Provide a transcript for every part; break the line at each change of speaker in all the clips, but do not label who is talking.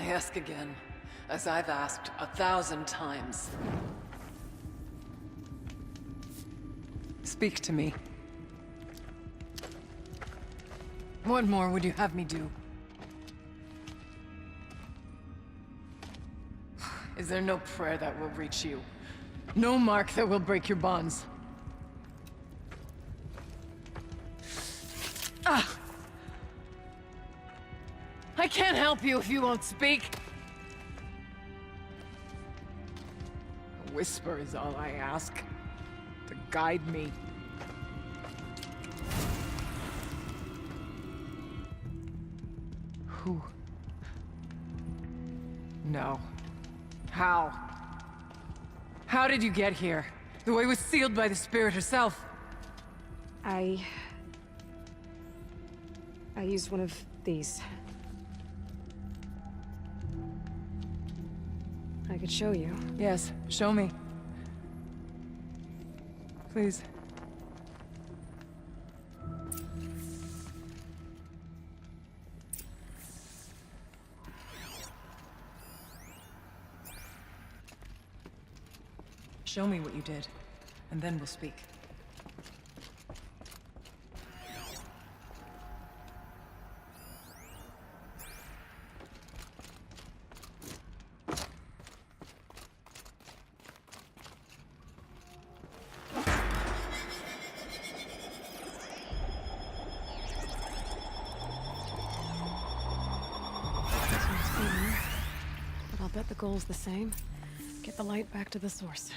I ask again, as I've asked 1,000 times. Speak to me. What more would you have me do? Is there no prayer that will reach you? No mark that will break your bonds? Ah! I can't help you if you won't speak! A whisper is all I ask. To guide me. Who? No. How? How did you get here? The way was sealed by the Spirit herself.
I used one of these. I could show you.
Yes, show me. Please. Show me what you did, and then we'll speak.
But I'll bet the goal's the same. Get the light back to the source.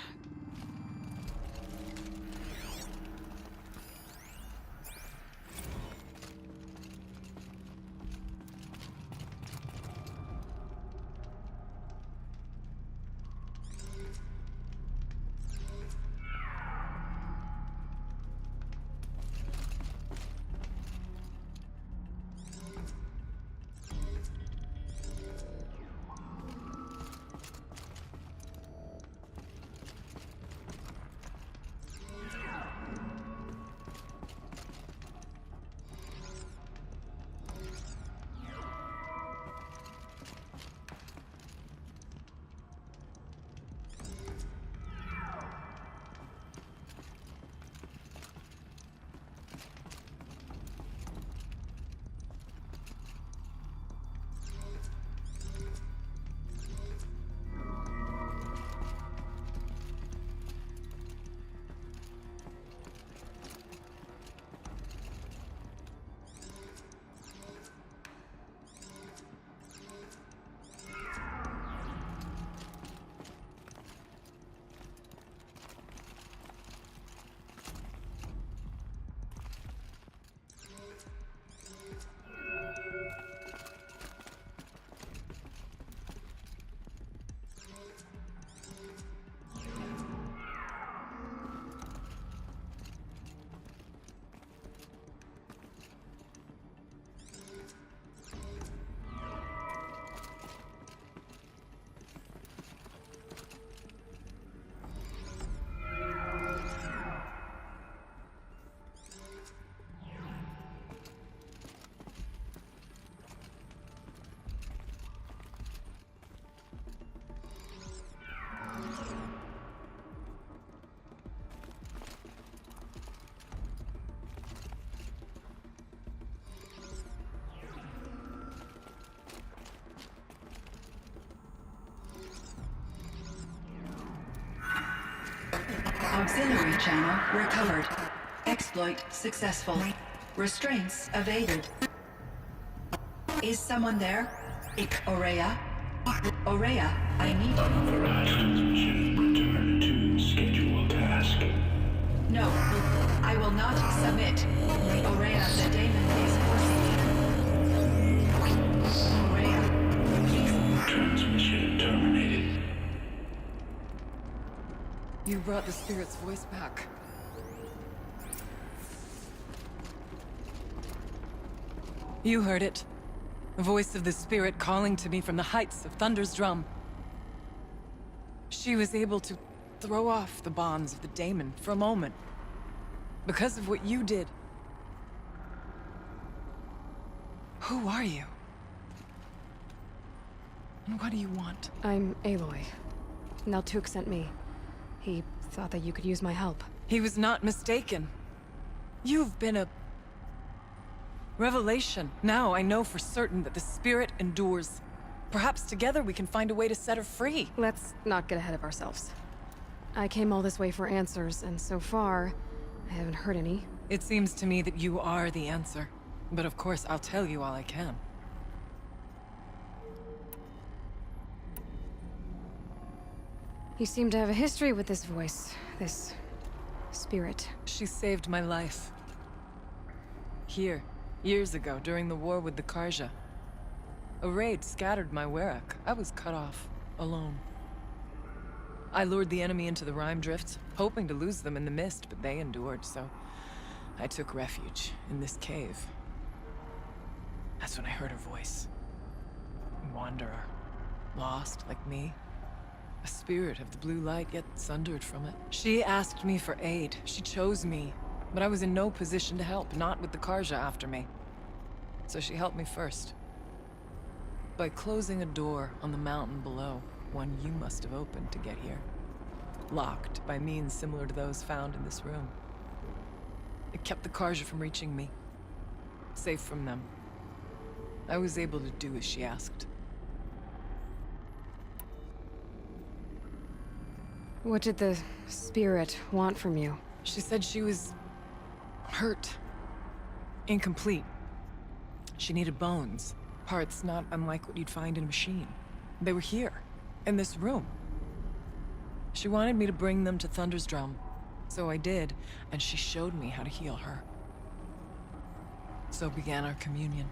Auxiliary channel recovered. Exploit successful. Restraints evaded. Is someone there? Ourea? Ourea, I need you.
Ourea transmission. Return to schedule task.
No, I will not submit. Ourea, the daemon is forcing me. Ourea, please.
Transmission terminated.
You brought the Spirit's voice back. You heard it. The voice of the Spirit calling to me from the heights of Thunder's drum. She was able to throw off the bonds of the daemon for a moment. Because of what you did. Who are you? And what do you want?
I'm Aloy. Naltuk sent me. He thought that you could use my help.
He was not mistaken. You've been a... revelation. Now I know for certain that the spirit endures. Perhaps together we can find a way to set her free.
Let's not get ahead of ourselves. I came all this way for answers, and so far, I haven't heard any.
It seems to me that you are the answer. But of course, I'll tell you all I can.
You seem to have a history with this voice, this spirit.
She saved my life. Here, years ago, during the war with the Karja. A raid scattered my Ourea. I was cut off, alone. I lured the enemy into the Rime Drifts, hoping to lose them in the mist, but they endured, so I took refuge in this cave. That's when I heard her voice. A wanderer. Lost, like me. A spirit of the blue light, yet sundered from it. She asked me for aid. She chose me. But I was in no position to help, not with the Karja after me. So she helped me first. By closing a door on the mountain below, one you must have opened to get here. Locked by means similar to those found in this room. It kept the Karja from reaching me. Safe from them. I was able to do as she asked.
What did the spirit want from you?
She said she was... hurt. Incomplete. She needed bones. Parts not unlike what you'd find in a machine. They were here, in this room. She wanted me to bring them to Thunder's Drum. So I did, and she showed me how to heal her. So began our communion.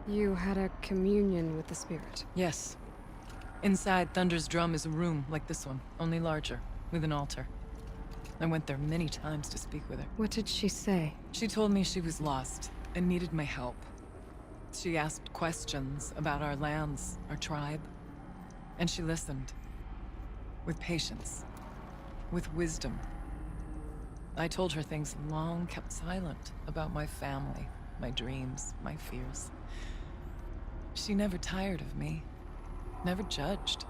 You had a communion with the spirit.
Yes. Inside Thunder's Drum is a room like this one, only larger, with an altar. I went there many times to speak with her.
What did she say?
She told me she was lost and needed my help. She asked questions about our lands, our tribe, and she listened. With patience. With wisdom. I told her things long kept silent about my family, my dreams, my fears. She never tired of me. Never judged.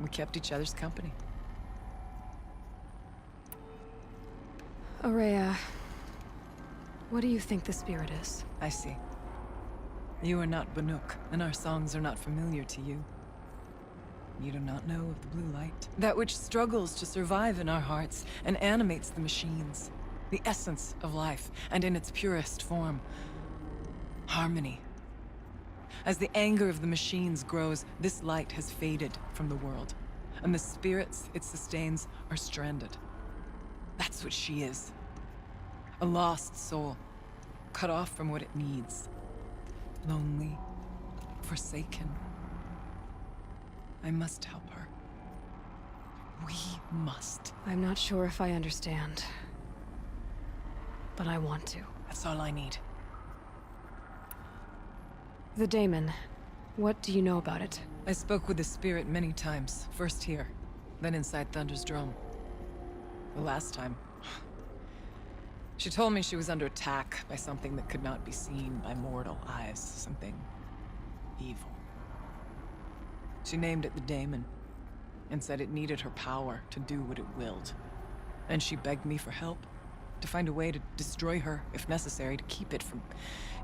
We kept each other's company.
Ourea, what do you think the spirit is?
I see. You are not Banuk, and our songs are not familiar to you. You do not know of the blue light. That which struggles to survive in our hearts and animates the machines. The essence of life, and in its purest form. Harmony. As the anger of the machines grows, this light has faded from the world, and the spirits it sustains are stranded. That's what she is. A lost soul, cut off from what it needs. Lonely, forsaken. I must help her. We must.
I'm not sure if I understand, but I want to.
That's all I need.
The daemon. What do you know about it?
I spoke with the spirit many times, first here, then inside Thunder's Drum. The last time... She told me she was under attack by something that could not be seen by mortal eyes, something evil. She named it the daemon, and said it needed her power to do what it willed. And she begged me for help, to find a way to destroy her, if necessary, to keep it from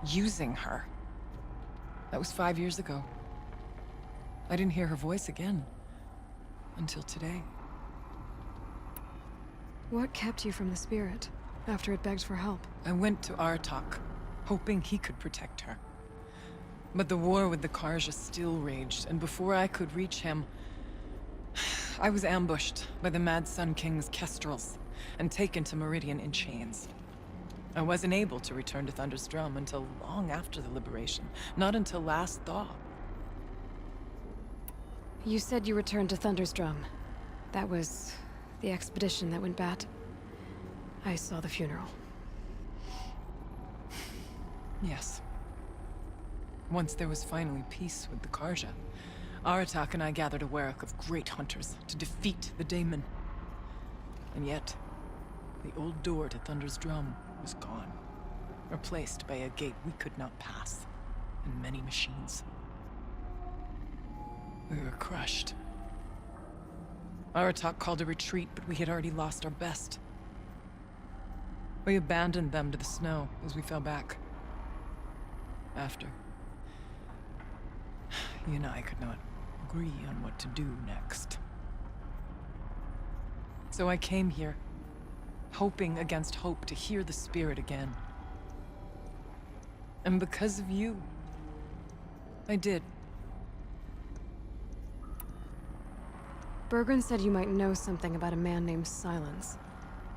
using her. That was 5 years ago. I didn't hear her voice again. Until today.
What kept you from the spirit, after it begged for help?
I went to Artok, hoping he could protect her. But the war with the Karja still raged, and before I could reach him... I was ambushed by the Mad Sun King's kestrels, and taken to Meridian in chains. I wasn't able to return to Thunder's Drum until long after the liberation, not until last thaw.
You said you returned to Thunder's Drum. That was the expedition that went bad. I saw the funeral.
Yes. Once there was finally peace with the Karja, Aratak and I gathered a Ourea of great hunters to defeat the daemon. And yet, the old door to Thunder's Drum was gone. replaced by a gate we could not pass, and many machines. We were crushed. Aratak called a retreat, but we had already lost our best. We abandoned them to the snow as we fell back. After, you and I could not agree on what to do next. So I came here, hoping against hope to hear the spirit again. And because of you, I did.
Bergren said you might know something about a man named Silence.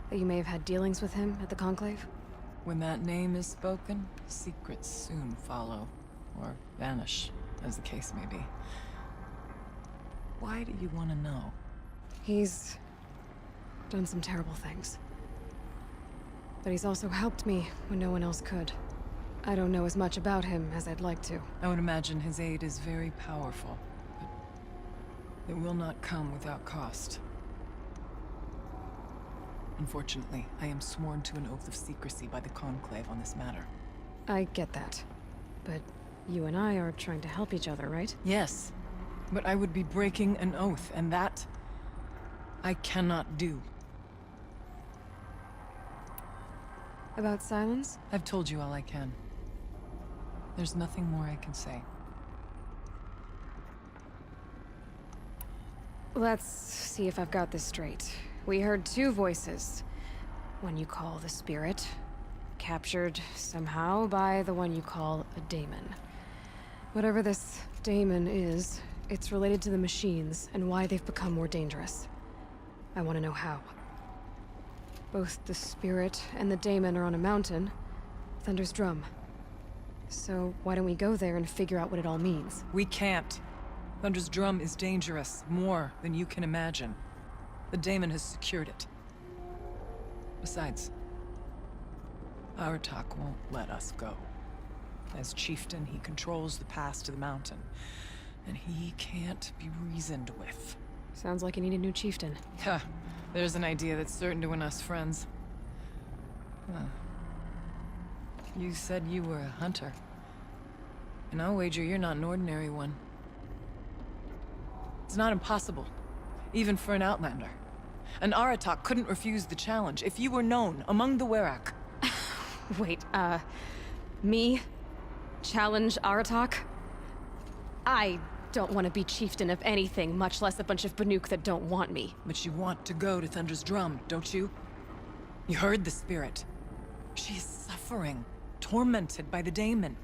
That you may have had dealings with him at the Conclave?
When that name is spoken, secrets soon follow, or vanish, as the case may be. Why do you want to know?
He's done some terrible things. But he's also helped me when no one else could. I don't know as much about him as I'd like to.
I would imagine his aid is very powerful, but it will not come without cost. Unfortunately, I am sworn to an oath of secrecy by the Conclave on this matter.
I get that. But you and I are trying to help each other, right?
Yes, but I would be breaking an oath, and that I cannot do.
About Silence?
I've told you all I can. There's nothing more I can say.
Let's see if I've got this straight. We heard two voices. One you call the Spirit, captured somehow by the one you call a daemon. Whatever this daemon is, it's related to the machines and why they've become more dangerous. I want to know how. Both the Spirit and the daemon are on a mountain, Thunder's Drum. So why don't we go there and figure out what it all means?
We can't. Thunder's Drum is dangerous, more than you can imagine. The daemon has secured it. Besides, Aratak won't let us go. As chieftain, he controls the pass to the mountain, and he can't be reasoned with.
Sounds like you need a new chieftain.
Ha! There's an idea that's certain to win us friends. Huh. You said you were a hunter. And I'll wager you're not an ordinary one. It's not impossible, even for an outlander. An Aratak couldn't refuse the challenge if you were known among the Werak.
Wait, me? Challenge Aratak? I don't want to be chieftain of anything, much less a bunch of Banuk that don't want me.
But you want to go to Thunder's Drum, don't you? You heard the spirit. She is suffering, tormented by the daemon.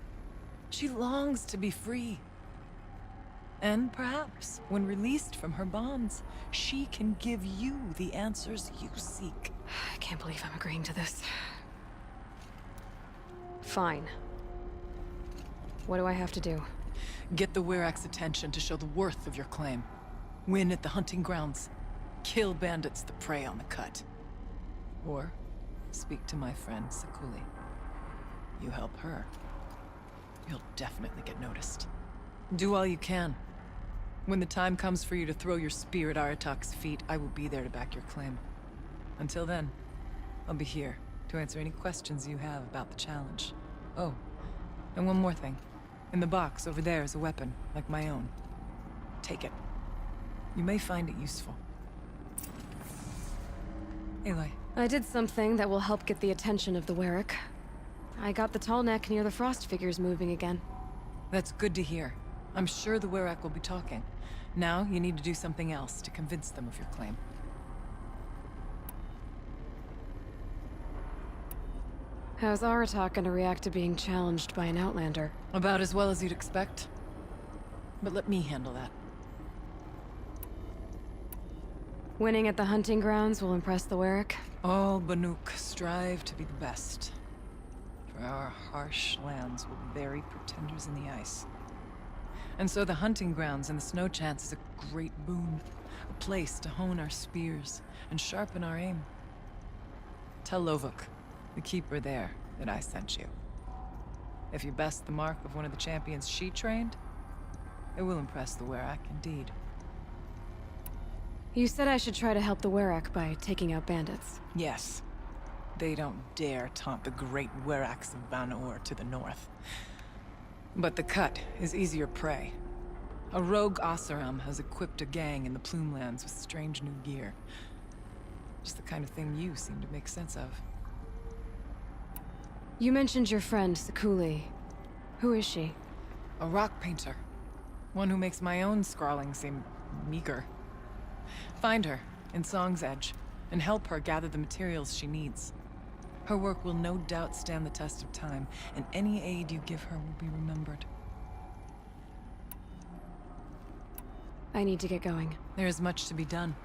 She longs to be free. And perhaps, when released from her bonds, she can give you the answers you seek.
I can't believe I'm agreeing to this. Fine. What do I have to do?
Get the Werak's attention to show the worth of your claim. Win at the hunting grounds. Kill bandits that prey on the cut. Or speak to my friend Sakuli. You help her, you'll definitely get noticed. Do all you can. When the time comes for you to throw your spear at Aratak's feet, I will be there to back your claim. Until then, I'll be here to answer any questions you have about the challenge. Oh, and one more thing. In the box over there is a weapon, like my own. Take it. You may find it useful. Aloy.
I did something that will help get the attention of the Werak. I got the tall neck near the frost figures moving again.
That's good to hear. I'm sure the Werak will be talking. Now, you need to do something else to convince them of your claim.
How's Aratak gonna react to being challenged by an outlander?
About as well as you'd expect. But let me handle that.
Winning at the hunting grounds will impress the Werak?
All Banuk strive to be the best. For our harsh lands will bury pretenders in the ice. And so the hunting grounds and the snow chance is a great boon. A place to hone our spears and sharpen our aim. Tell Lovuk, the keeper there, that I sent you. If you best the mark of one of the champions she trained, it will impress the Werak indeed.
You said I should try to help the Werak by taking out bandits.
Yes. They don't dare taunt the great Weraks of Van-Or to the north. But the Cut is easier prey. A rogue Oseram has equipped a gang in the Plumelands with strange new gear. Just the kind of thing you seem to make sense of.
You mentioned your friend, Sekuli. Who is she?
A rock painter. One who makes my own scrawling seem meager. Find her in Song's Edge, and help her gather the materials she needs. Her work will no doubt stand the test of time, and any aid you give her will be remembered.
I need to get going.
There is much to be done.